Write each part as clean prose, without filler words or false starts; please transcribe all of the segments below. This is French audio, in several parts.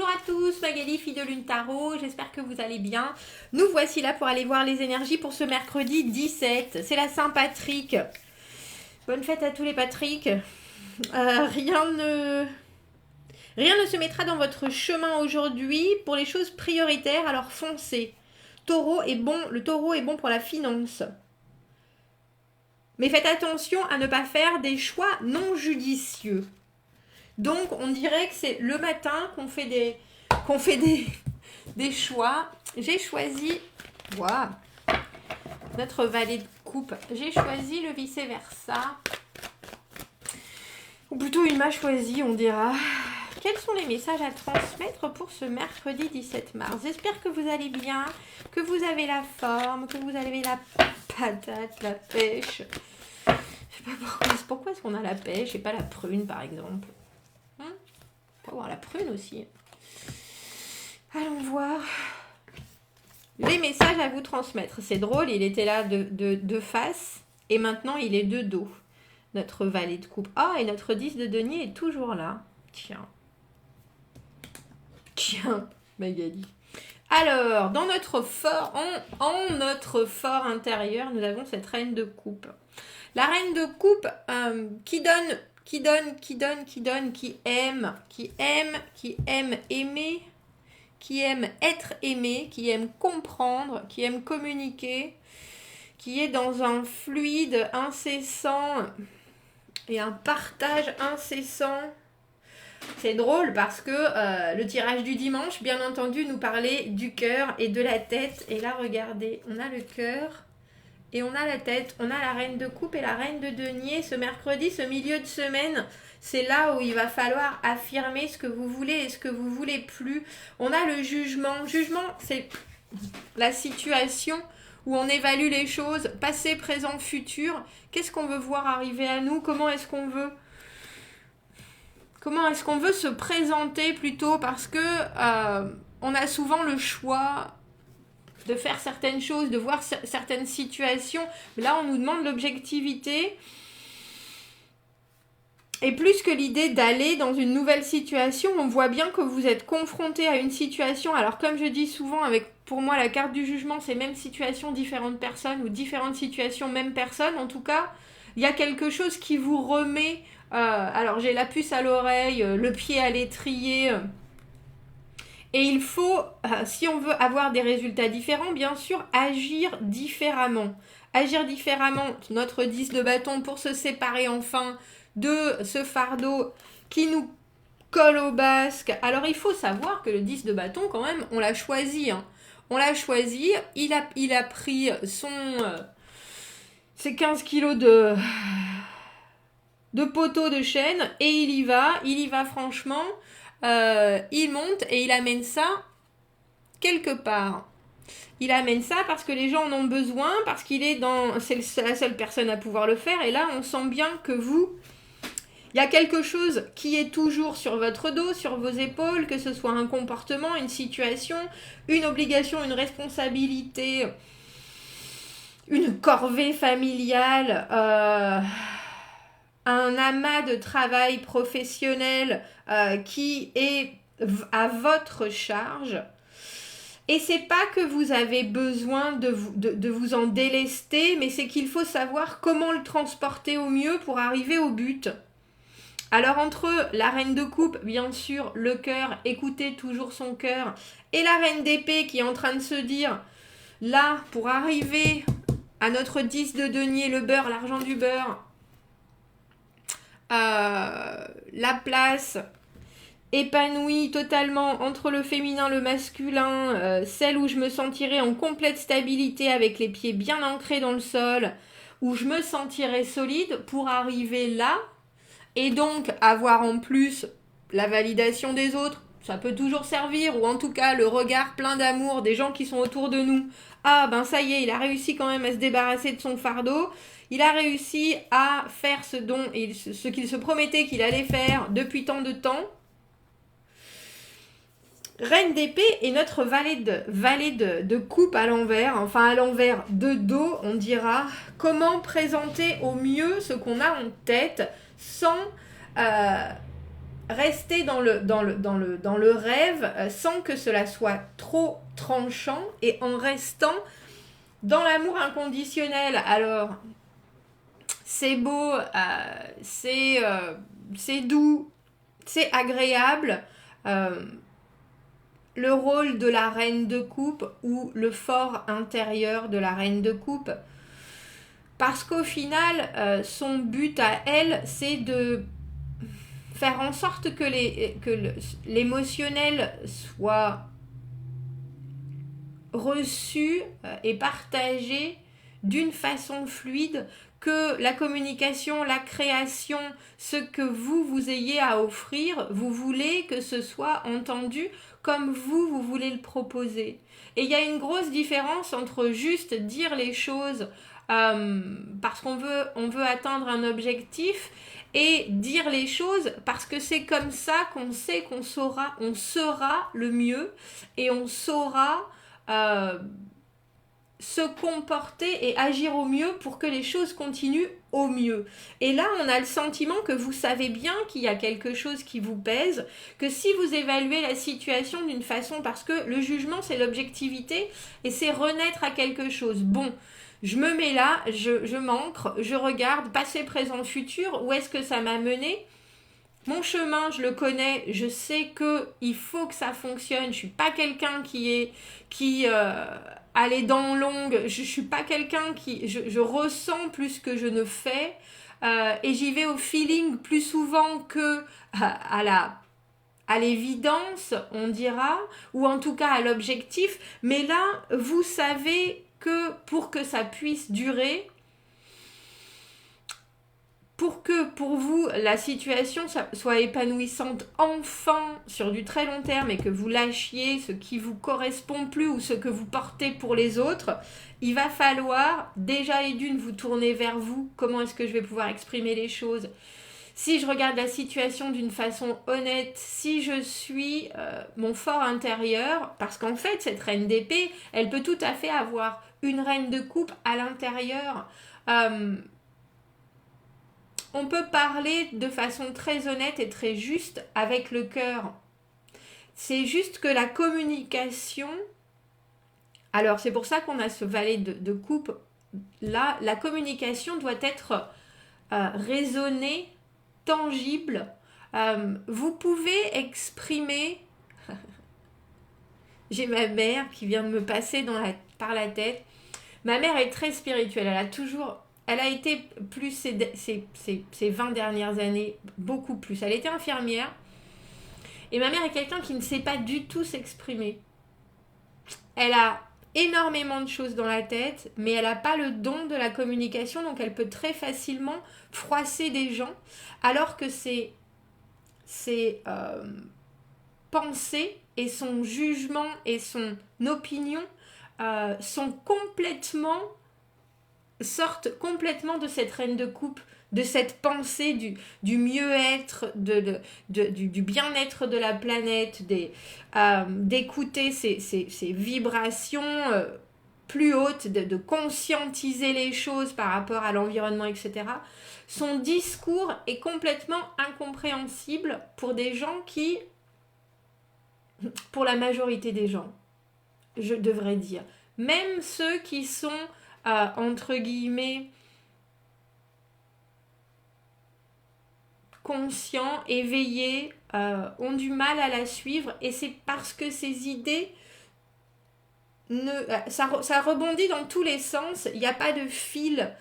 à tous, Magali, fille de Lune Tarot, j'espère que vous allez bien. Nous voici là pour aller voir les énergies pour ce mercredi 17. C'est la Saint-Patrick. Bonne fête à tous les Patrick. Rien ne se mettra dans votre chemin aujourd'hui pour les choses prioritaires, alors foncez. Le taureau est bon pour la finance. Mais faites attention à ne pas faire des choix non judicieux. Donc, on dirait que c'est le matin qu'on fait des choix. J'ai choisi, wow, notre valet de coupe. J'ai choisi le vice-versa. Ou plutôt, il m'a choisi, on dira. Quels sont les messages à transmettre pour ce mercredi 17 mars? J'espère que vous allez bien, que vous avez la forme, que vous avez la patate, la pêche. Je sais pas pourquoi est-ce qu'on a la pêche et pas la prune, par exemple. On peut avoir la prune aussi. Allons voir les messages à vous transmettre. C'est drôle, il était là de face et maintenant il est de dos. Notre valet de coupe. Ah, et notre 10 de denier est toujours là. Tiens, Magali. Alors, dans notre fort, en notre fort intérieur, nous avons cette reine de coupe. La reine de coupe qui aime aimer, qui aime être aimé, qui aime comprendre, qui aime communiquer, qui est dans un fluide incessant et un partage incessant. C'est drôle parce que le tirage du dimanche, bien entendu, nous parlait du cœur et de la tête. Et là, regardez, on a le cœur et on a la tête. On a la reine de coupe et la reine de denier. Ce mercredi, ce milieu de semaine, c'est là où il va falloir affirmer ce que vous voulez et ce que vous voulez plus. On a le jugement. Jugement, c'est la situation où on évalue les choses, passé, présent, futur. Qu'est-ce qu'on veut voir arriver à nous? Comment est-ce qu'on veut se présenter plutôt? Parce que on a souvent le choix de faire certaines choses, de voir certaines situations. Là, on nous demande l'objectivité. Et plus que l'idée d'aller dans une nouvelle situation, on voit bien que vous êtes confronté à une situation. Alors, comme je dis souvent, pour moi, la carte du jugement, c'est même situation, différentes personnes, ou différentes situations, même personne. En tout cas, il y a quelque chose qui vous remet... alors, j'ai la puce à l'oreille, le pied à l'étrier... Et il faut, si on veut avoir des résultats différents, bien sûr, agir différemment. Agir différemment, notre 10 de bâton, pour se séparer enfin de ce fardeau qui nous colle au basque. Alors, il faut savoir que le 10 de bâton, quand même, on l'a choisi. Hein. On l'a choisi, il a pris ses 15 kilos de poteaux de chaîne et il y va franchement... il monte et il amène ça quelque part. Il amène ça parce que les gens en ont besoin, parce qu'il est c'est la seule personne à pouvoir le faire. Et là, on sent bien que il y a quelque chose qui est toujours sur votre dos, sur vos épaules, que ce soit un comportement, une situation, une obligation, une responsabilité, une corvée familiale, un amas de travail professionnel qui est à votre charge. Et c'est pas que vous avez besoin de vous en délester, mais c'est qu'il faut savoir comment le transporter au mieux pour arriver au but. Alors entre la reine de coupe, bien sûr, le cœur, écoutez toujours son cœur, et la reine d'épée qui est en train de se dire, là, pour arriver à notre 10 de denier, le beurre, l'argent du beurre, la place épanouie totalement entre le féminin, le masculin, celle où je me sentirai en complète stabilité avec les pieds bien ancrés dans le sol, où je me sentirai solide pour arriver là, et donc avoir en plus la validation des autres, ça peut toujours servir, ou en tout cas le regard plein d'amour des gens qui sont autour de nous. Ah ben ça y est, il a réussi quand même à se débarrasser de son fardeau, il a réussi à faire ce qu'il se promettait qu'il allait faire depuis tant de temps. Reine d'épée et notre valet de coupe à l'envers, enfin à l'envers de dos, on dira comment présenter au mieux ce qu'on a en tête sans rester dans le rêve sans que cela soit trop tranchant et en restant dans l'amour inconditionnel. Alors, c'est beau, c'est doux, c'est agréable. Le rôle de la reine de coupe ou le fort intérieur de la reine de coupe. Parce qu'au final, son but à elle, c'est de faire en sorte que l'émotionnel soit reçu et partagé d'une façon fluide, que la communication, la création, ce que vous ayez à offrir, vous voulez que ce soit entendu comme vous voulez le proposer. Et il y a une grosse différence entre juste dire les choses parce qu'on veut atteindre un objectif et dire les choses parce que c'est comme ça qu'on sait on sera le mieux et on saura se comporter et agir au mieux pour que les choses continuent au mieux. Et là, on a le sentiment que vous savez bien qu'il y a quelque chose qui vous pèse, que si vous évaluez la situation d'une façon, parce que le jugement, c'est l'objectivité et c'est renaître à quelque chose. Bon, je me mets là, je m'ancre, je regarde, passé, présent, futur, où est-ce que ça m'a mené ? Mon chemin, je le connais, je sais qu'il faut que ça fonctionne. Je ne suis pas quelqu'un qui a les dents longues. Je ne suis pas quelqu'un je ressens plus que je ne fais. Et j'y vais au feeling plus souvent que à l'évidence, on dira, ou en tout cas à l'objectif. Mais là, vous savez que pour que ça puisse durer, pour que pour vous la situation soit épanouissante enfin sur du très long terme et que vous lâchiez ce qui vous correspond plus ou ce que vous portez pour les autres, il va falloir déjà et d'une vous tourner vers vous. Comment est-ce que je vais pouvoir exprimer les choses ? Si je regarde la situation d'une façon honnête, si je suis mon fort intérieur, parce qu'en fait cette reine d'épée, elle peut tout à fait avoir une reine de coupe à l'intérieur. On peut parler de façon très honnête et très juste avec le cœur. C'est juste que la communication... Alors, c'est pour ça qu'on a ce valet de coupe. Là, la communication doit être raisonnée, tangible. Vous pouvez exprimer... J'ai ma mère qui vient de me passer par la tête. Ma mère est très spirituelle. Elle a été plus ces 20 dernières années, beaucoup plus. Elle était infirmière. Et ma mère est quelqu'un qui ne sait pas du tout s'exprimer. Elle a énormément de choses dans la tête, mais elle n'a pas le don de la communication, donc elle peut très facilement froisser des gens, alors que ses pensées et son jugement et son opinion sortent complètement de cette reine de coupe, de cette pensée du mieux-être, du bien-être de la planète, d'écouter ces vibrations plus hautes, de conscientiser les choses par rapport à l'environnement, etc. Son discours est complètement incompréhensible pour des gens pour la majorité des gens, je devrais dire. Même ceux qui sont entre guillemets conscients, éveillés, ont du mal à la suivre, et c'est parce que ces idées ça rebondit dans tous les sens, il n'y a pas de fil.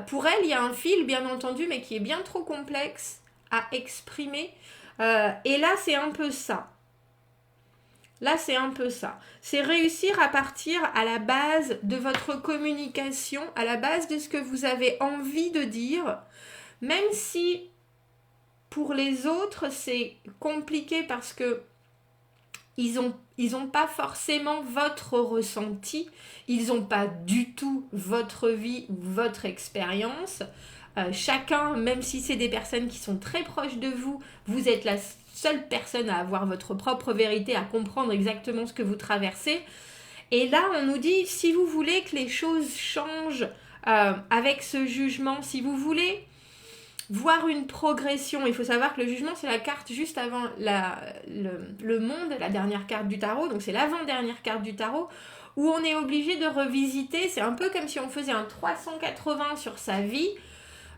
Pour elle, il y a un fil, bien entendu, mais qui est bien trop complexe à exprimer. Et là, c'est un peu ça. C'est réussir à partir à la base de votre communication, à la base de ce que vous avez envie de dire, même si pour les autres, c'est compliqué parce que ils ont pas forcément votre ressenti, ils n'ont pas du tout votre vie ou votre expérience. Chacun, même si c'est des personnes qui sont très proches de vous, vous êtes la seule personne à avoir votre propre vérité, à comprendre exactement ce que vous traversez. Et là, on nous dit, si vous voulez que les choses changent avec ce jugement, si vous voulez voir une progression. Il faut savoir que le jugement, c'est la carte juste avant le monde, la dernière carte du tarot, donc c'est l'avant-dernière carte du tarot, où on est obligé de revisiter. C'est un peu comme si on faisait un 380 sur sa vie,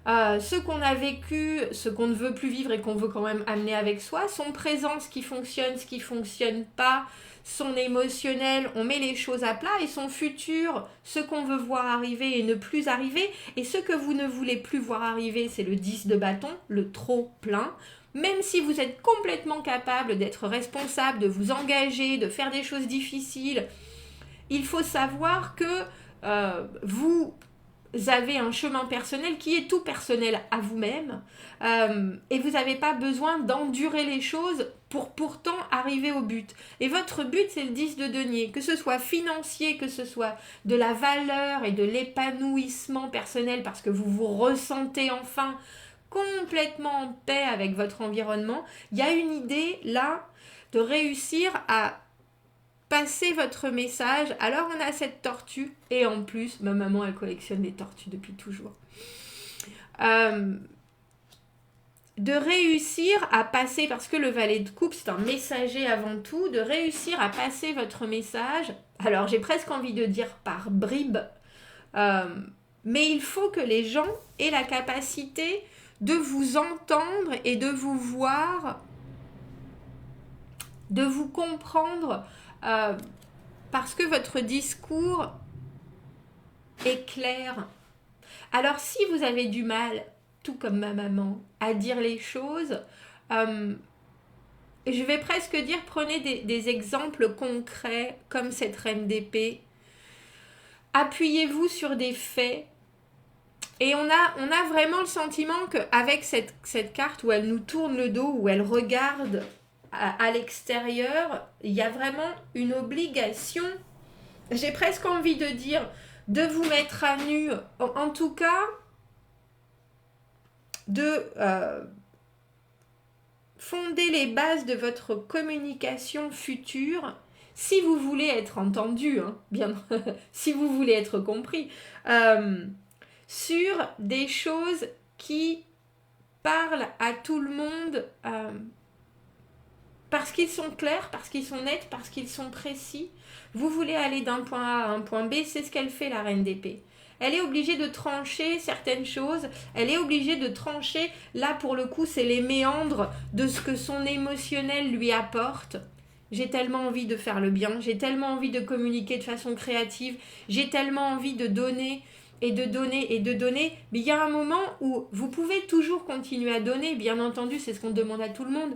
ce qu'on a vécu, ce qu'on ne veut plus vivre et qu'on veut quand même amener avec soi, son présent, ce qui fonctionne pas, son émotionnel, on met les choses à plat, et son futur, ce qu'on veut voir arriver et ne plus arriver, et ce que vous ne voulez plus voir arriver, c'est le 10 de bâton, le trop plein. Même si vous êtes complètement capable d'être responsable, de vous engager, de faire des choses difficiles, il faut savoir que vous avez un chemin personnel qui est tout personnel à vous-même, et vous n'avez pas besoin d'endurer les choses pour pourtant arriver au but. Et votre but, c'est le 10 de denier, que ce soit financier, que ce soit de la valeur et de l'épanouissement personnel, parce que vous vous ressentez enfin complètement en paix avec votre environnement. Il y a une idée là de réussir à passez votre message. Alors on a cette tortue, et en plus ma maman elle collectionne les tortues depuis toujours, de réussir à passer, parce que le valet de coupe c'est un messager avant tout, de réussir à passer votre message, alors j'ai presque envie de dire par bribes, mais il faut que les gens aient la capacité de vous entendre et de vous voir, de vous comprendre, parce que votre discours est clair. Alors si vous avez du mal, tout comme ma maman, à dire les choses, je vais presque dire, prenez des exemples concrets comme cette reine d'épée. Appuyez-vous sur des faits. Et on a vraiment le sentiment qu'avec cette carte où elle nous tourne le dos, où elle regarde à l'extérieur, il y a vraiment une obligation, j'ai presque envie de dire, de vous mettre à nu, en tout cas, de fonder les bases de votre communication future, si vous voulez être entendu, hein, bien, si vous voulez être compris, sur des choses qui parlent à tout le monde, parce qu'ils sont clairs, parce qu'ils sont nets, parce qu'ils sont précis. Vous voulez aller d'un point A à un point B, c'est ce qu'elle fait, la reine d'épée. Elle est obligée de trancher certaines choses, elle est obligée de trancher, là pour le coup c'est les méandres de ce que son émotionnel lui apporte. J'ai tellement envie de faire le bien, j'ai tellement envie de communiquer de façon créative, j'ai tellement envie de donner et de donner et de donner, mais il y a un moment où vous pouvez toujours continuer à donner, bien entendu, c'est ce qu'on demande à tout le monde.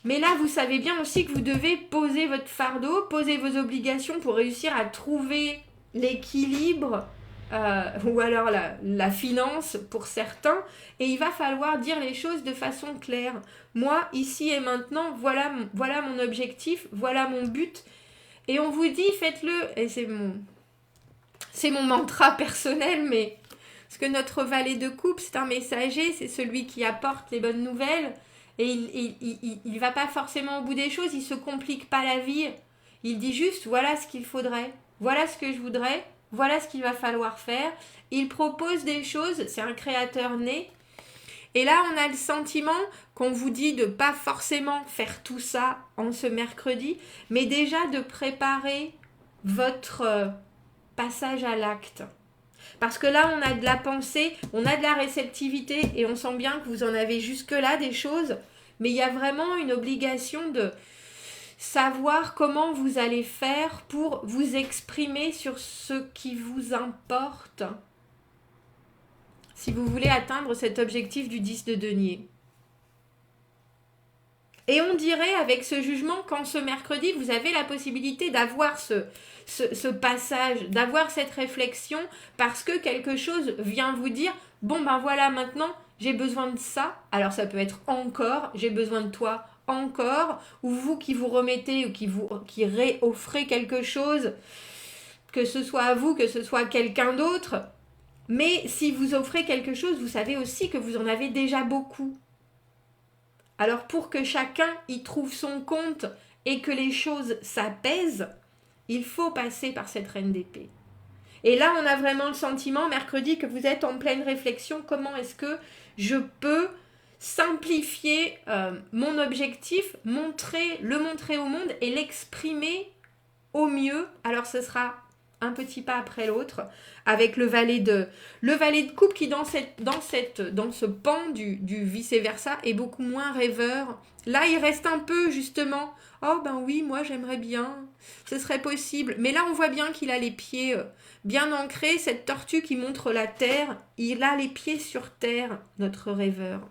Mais là, vous savez bien aussi que vous devez poser votre fardeau, poser vos obligations pour réussir à trouver l'équilibre, ou alors la finance pour certains. Et il va falloir dire les choses de façon claire. Moi, ici et maintenant, voilà mon objectif, voilà mon but. Et on vous dit, faites-le. Et c'est mon mantra personnel, mais parce que notre valet de coupe, c'est un messager, c'est celui qui apporte les bonnes nouvelles. Et il va pas forcément au bout des choses, il se complique pas la vie. Il dit juste, voilà ce qu'il faudrait, voilà ce que je voudrais, voilà ce qu'il va falloir faire. Il propose des choses, c'est un créateur né. Et là, on a le sentiment qu'on vous dit de pas forcément faire tout ça en ce mercredi, mais déjà de préparer votre passage à l'acte. Parce que là, on a de la pensée, on a de la réceptivité, et on sent bien que vous en avez jusque-là des choses, mais il y a vraiment une obligation de savoir comment vous allez faire pour vous exprimer sur ce qui vous importe, si vous voulez atteindre cet objectif du 10 de denier. Et on dirait avec ce jugement qu'en ce mercredi, vous avez la possibilité d'avoir ce passage, d'avoir cette réflexion, parce que quelque chose vient vous dire, bon ben voilà, maintenant j'ai besoin de ça. Alors ça peut être encore, j'ai besoin de toi encore, ou vous qui vous remettez ou qui réoffrez quelque chose, que ce soit à vous, que ce soit à quelqu'un d'autre. Mais si vous offrez quelque chose, vous savez aussi que vous en avez déjà beaucoup. Alors pour que chacun y trouve son compte et que les choses s'apaisent, il faut passer par cette reine d'épée. Et là, on a vraiment le sentiment, mercredi, que vous êtes en pleine réflexion. Comment est-ce que je peux simplifier mon objectif, le montrer au monde et l'exprimer au mieux. Alors, ce sera un petit pas après l'autre, avec le valet de coupe qui, dans ce pan du vice-versa, est beaucoup moins rêveur. Là, il reste un peu, justement, oh ben oui, moi j'aimerais bien, ce serait possible. Mais là, on voit bien qu'il a les pieds bien ancrés, cette tortue qui montre la terre, il a les pieds sur terre, notre rêveur.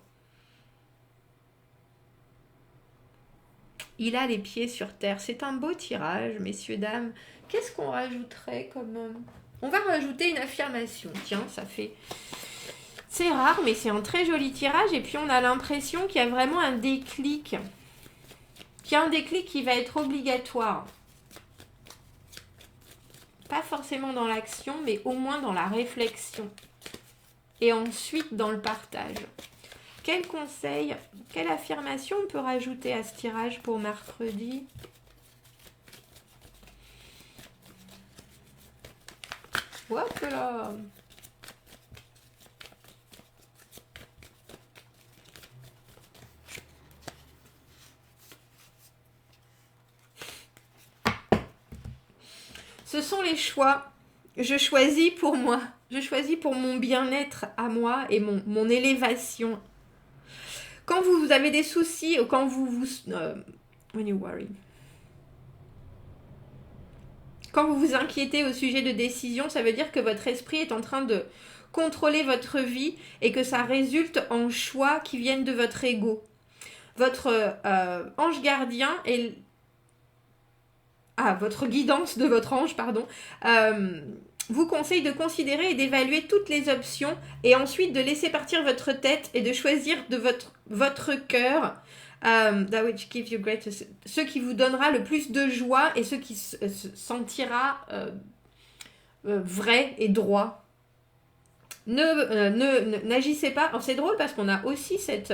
Il a les pieds sur terre. C'est un beau tirage, messieurs, dames. Qu'est-ce qu'on rajouterait comme... On va rajouter une affirmation. Tiens, ça fait... C'est rare, mais c'est un très joli tirage. Et puis, on a l'impression qu'il y a vraiment un déclic. Qu'il y a un déclic qui va être obligatoire. Pas forcément dans l'action, mais au moins dans la réflexion. Et ensuite, dans le partage. Quel conseil, quelle affirmation on peut rajouter à ce tirage pour mercredi? Hop là! Ce sont les choix. Je choisis pour moi. Je choisis pour mon bien-être à moi et mon élévation. Quand vous avez des soucis ou quand when you worry. Quand vous vous inquiétez au sujet de décisions, ça veut dire que votre esprit est en train de contrôler votre vie et que ça résulte en choix qui viennent de votre ego. Votre ange gardien et votre guidance de votre ange, pardon, vous conseille de considérer et d'évaluer toutes les options et ensuite de laisser partir votre tête et de choisir de votre cœur that which gives you greatest, ce qui vous donnera le plus de joie et ce qui se sentira vrai et droit. N'agissez pas. Alors, c'est drôle parce qu'on a aussi cette...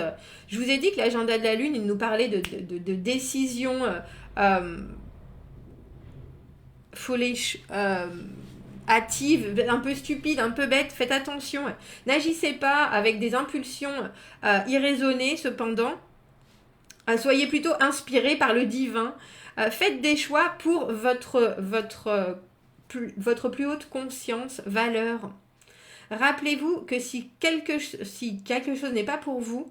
je vous ai dit que l'agenda de la Lune, il nous parlait de décisions foolish, hâtive, un peu stupide, un peu bête. Faites attention. N'agissez pas avec des impulsions irraisonnées, cependant. Soyez plutôt inspirés par le divin. Faites des choix pour votre plus haute conscience, valeur. Rappelez-vous que si quelque chose n'est pas pour vous,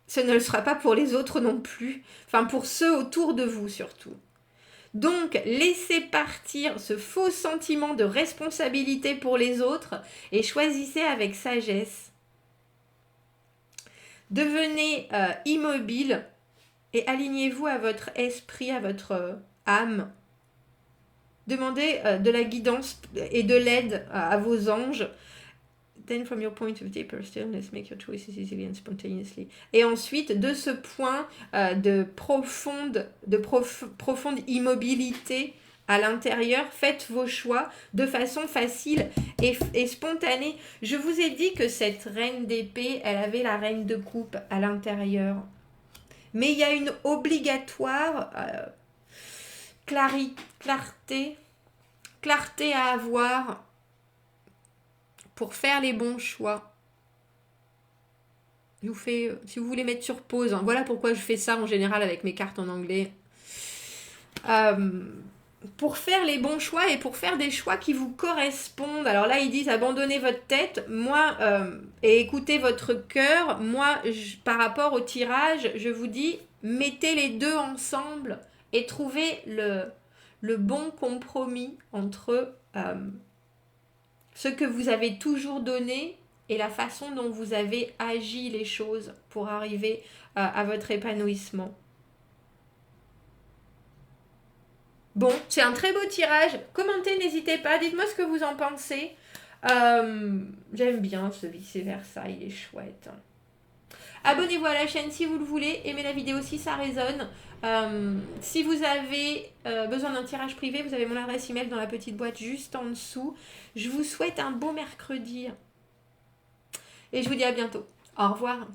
ce ne le sera pas pour les autres non plus. Enfin, pour ceux autour de vous surtout. Donc, laissez partir ce faux sentiment de responsabilité pour les autres et choisissez avec sagesse. Devenez immobile et alignez-vous à votre esprit, à votre âme. Demandez de la guidance et de l'aide à vos anges. Then from your point of deeper stillness, make your choices easily and spontaneously. Et ensuite, de ce point de profonde immobilité à l'intérieur, faites vos choix de façon facile et spontanée. Je vous ai dit que cette reine d'épée, elle avait la reine de coupe à l'intérieur. Mais il y a une obligatoire clarté à avoir pour faire les bons choix. Je vous fais, si vous voulez mettre sur pause, voilà pourquoi je fais ça en général avec mes cartes en anglais. Pour faire les bons choix et pour faire des choix qui vous correspondent. Alors là, ils disent abandonnez votre tête, et écoutez votre cœur. Moi, par rapport au tirage, je vous dis, mettez les deux ensemble et trouvez le bon compromis entre ce que vous avez toujours donné et la façon dont vous avez agi les choses pour arriver à votre épanouissement. Bon, c'est un très beau tirage. Commentez, n'hésitez pas. Dites-moi ce que vous en pensez. J'aime bien ce vice-versa, il est chouette. Abonnez-vous à la chaîne si vous le voulez. Aimez la vidéo si ça résonne. Si vous avez besoin d'un tirage privé, vous avez mon adresse email dans la petite boîte juste en dessous. Je vous souhaite un beau mercredi. Et je vous dis à bientôt. Au revoir.